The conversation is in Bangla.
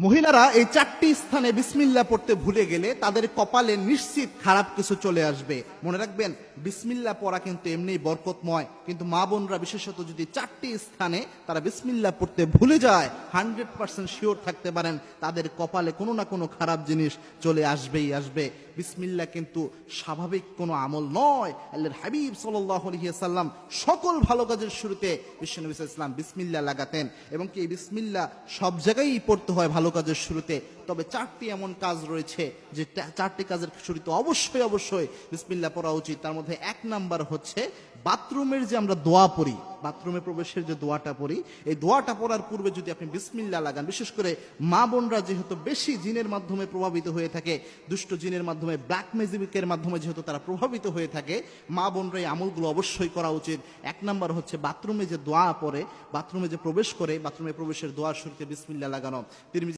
মহিলারা এই চারটি স্থানে বিসমিল্লাহ পড়তে ভুলে গেলে তাদের কপালে নিশ্চিত খারাপ কিছু চলে আসবে। মনে রাখবেন, বিসমিল্লাহ পড়া কিন্তু এমনিই বরকতময়, কিন্তু মা বোনরা বিশেষত যদি চারটি স্থানে তারা বিসমিল্লাহ পড়তে ভুলে যায়, 100% শিওর থাকতে পারেন তাদের কপালে কোনো না কোনো খারাপ জিনিস চলে আসবেই আসবে। বিসমিল্লাহ কিন্তু স্বাভাবিক কোনো আমল নয়। আল্লাহর হাবিব সাল্লাল্লাহু আলাইহি ওয়াসাল্লাম সকল ভালো কাজের শুরুতে বিশ্বনবী সাল্লাল্লাহু আলাইহি ওয়াসাল্লাম বিসমিল্লাহ লাগাতেন, এবং কি এই বিসমিল্লাহ সব জায়গায় পড়তে হয় ভালো কাজের শুরুতে। তবে চারটি এমন কাজ রয়েছে যে চারটি কাজের শুরুতে অবশ্যই অবশ্যই বিসমিল্লাহ পড়া উচিত। তার মধ্যে এক নাম্বার হচ্ছে বাথরুমের যে আমরা দোয়া পড়ি, বাথরুমে প্রবেশের যে দোয়াটা পড়ি, এই দোয়াটা পড়ার পূর্বে যদি আপনি বিসমিল্লাহ লাগান, বিশেষ করে মা বোনরা যেহেতু বেশি জিনের মাধ্যমে প্রভাবিত হয়ে থাকে, দুষ্ট জিনের মাধ্যমে, ব্ল্যাক ম্যাজিকের মাধ্যমে যেহেতু তারা প্রভাবিত হয়ে থাকে, মা বোনরা এই আমলগুলো অবশ্যই করা উচিত। এক নাম্বার হচ্ছে বাথরুমে যে দোয়া পড়ে, বাথরুমে যে প্রবেশ করে, বাথরুমে প্রবেশের দোয়ার শুরুতে বিসমিল্লাহ লাগানো।